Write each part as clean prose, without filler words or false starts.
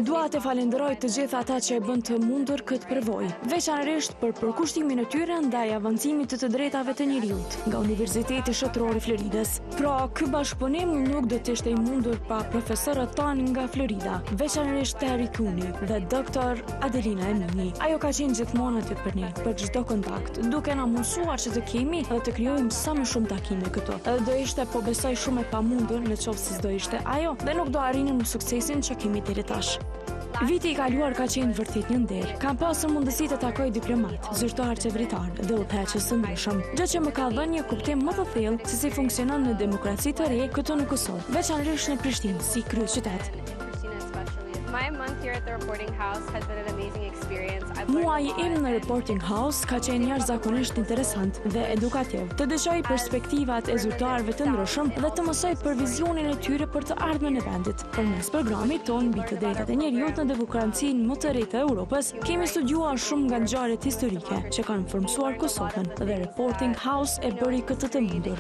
Dua të falenderoj të gjithë ata që e bën të mundur këtë përvojë, veçanërisht për përkushtimin e tyre ndaj avancimit të drejtave të njerëzit nga Universiteti Shtetëror i Floridës. Pra, ky bashkëpunim nuk do të ishte i mundur pa profesorët tanë nga Florida, veçanërisht Terry Cooney dhe Dr. Adelina Emini. Ajo ka qenë gjithmonë aty për ne, për çdo kontakt, duke na mësuar që të kemi dhe të krijojmë sa më shumë takime këto. Edhe do ishte, po besoj, shumë e pamundur në qoftë se s'do ishte ajo dhe nuk do arrinim suksesin që kemi deri tash. Viti i kaluar ka qenë vërtet një nder. Kam pasur mundësi të takoj diplomat, zyrtar qeveritar dhe udhëheqës të ndryshëm, gjë që më ka dhënë një kuptim më të thellë se si funksionon në demokraci të re këtu në Kosovë, veçanërisht në Prishtinë si kryeqytet. Muaji im në Reporting House ka qenë jashtëzakonisht interesant dhe edukativ. Të dëgjoj perspektivat e zyrtarëve të ndryshëm dhe të mësoj për vizionin e tyre për të ardhmen e vendit. Përmes programit ton mbi të drejtat e njerëzit në demokracinë më të re të Europës, kemi studiuar shumë nga ngjarjet historike që kanë formsuar Kosovën dhe Reporting House e bëri këtë të mundur.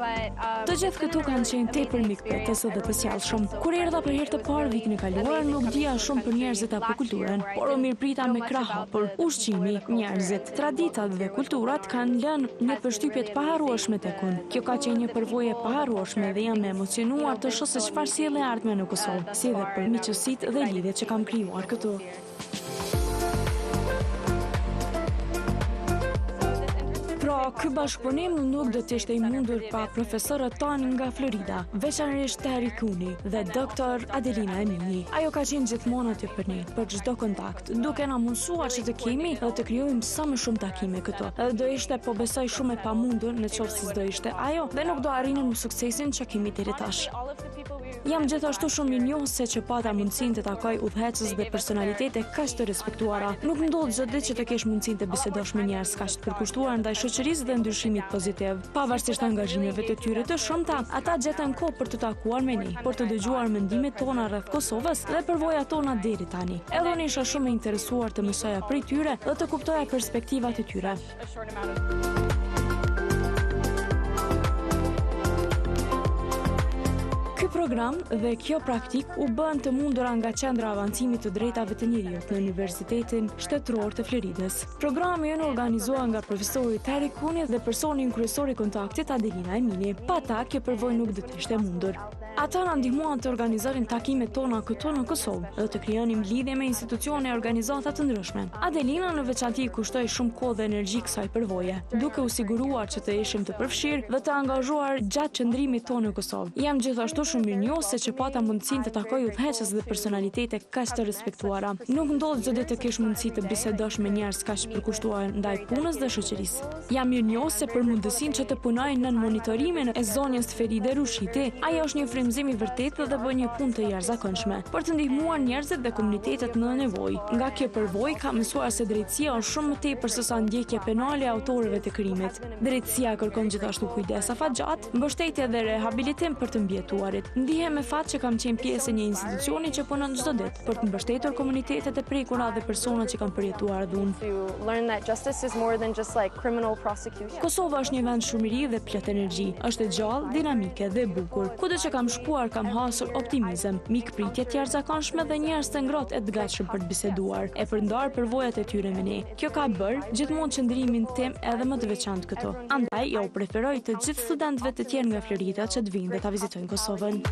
Të gjithë këtu kanë qenë tepër mikpetës dhe të sjellshëm. Kur erdha për herë të parë vitin e kaluar, nuk dija shumë për njerëzit apo kulturën, por u mirëprita me krah hapur. Ushqimi, njerëzit, traditat dhe kulturat kanë lënë një përshtypje të paharrueshme tek unë. Kjo ka qenë një përvojë e paharrueshme dhe jam e emocionuar të shoh se çfarë sjellë ardhmja në Kosovë, si dhe për miqësitë dhe lidhjet që kam krijuar këtu. Pra, ky bashkëpunim nuk do të ishte i mundur pa profesorët tanë nga Florida, veçanërisht Terry Cooney dhe Dr. Adelina Emini. Ajo ka qenë gjithmonë aty për ne, për çdo kontakt, duke na mësuar që të kemi dhe të krijojmë sa më shumë takime këto. Edhe do ishte, po besoj, shumë e pamundur në qoftë se s'do ishte ajo dhe nuk do arrinim suksesin që kemi deri tash. Jam gjithashtu shumë mirënjohëse që pata mundësinë të takoj udhëheqës dhe personalitete kaq të respektuara. Nuk ndodh çdo ditë që të kesh mundësinë të bisedosh me njerëz kaq të përkushtuar ndaj shoqërisë dhe ndryshimit pozitiv. Pavarësisht angazhimeve të tyre të shumta, ata gjetën kohë për të takuar me ne, për të dëgjuar mendimet tona rreth Kosovës dhe përvojat tona deri tani. Edhe unë isha shumë e interesuar të mësoja prej tyre dhe të kuptoja perspektivat e tyre. Program dhe kjo praktik u bën të mundura nga Qendra Avancimit të Drejtave të Njerëzit në Universitetin Shtetëror të Floridës. Programi është organizuar nga profesori Terry Cooney dhe personi kryesor i kontaktit Adelina Emini. Pa ta, kjo përvojë nuk do të ishte mundur. Ata na ndihmuan të organizonin takimet tona këtu në Kosovë dhe të krijonim lidhje me institucione e organizata të ndryshme. Adelina në veçanti kushtoi shumë kohë dhe energji kësaj përvoje, duke u siguruar që të ishim të përfshirë dhe të angazhuar gjatë qëndrimit tonë në Kosovë. Jam gjithashtu shumë mirënjohëse që pata mundësinë të takoj udhëheqës dhe personalitete kaq të respektuara. Nuk ndodh çdo ditë të kesh mundësi të bisedosh me njerëz kaq të përkushtuar ndaj punës dhe shoqërisë. Jam mirënjohëse për mundësinë që të punoj në monitorimin e zonjës Feride Rushiti. Ajo është një frymëzim i vërtetë dhe bën një punë të jashtëzakonshme për të ndihmuar njerëzit dhe komunitetet në nevojë. Nga kjo përvojë kam mësuar se drejtësia është shumë më tepër se sa ndjekja penale e autorëve të krimit. Drejtësia kërkon gjithashtu kujdes afatgjat, mbështetje dhe rehabilitim për të mbijetuarit. Ndihem me fat që kam qenë pjesë e një institucioni që punon çdo ditë për të mbështetur komunitetet e prekura dhe personat që kanë përjetuar dhunë. Kosova është një vend shumëri dhe plot energji. Është e gjallë, dinamike dhe e bukur. Kudo që kam shkuar kam hasur optimizëm, mikpritje të jashtëzakonshme dhe njerëz të ngrohtë e të gatshëm për të biseduar, e për ndarë përvojat e tyre me ne. Kjo ka bërë gjithmonë qëndrimin tim edhe më të veçantë këtu. Andaj, ja u preferoj të gjithë studentëve të tjerë nga Florida që të vinë dhe ta vizitojnë Kosovën.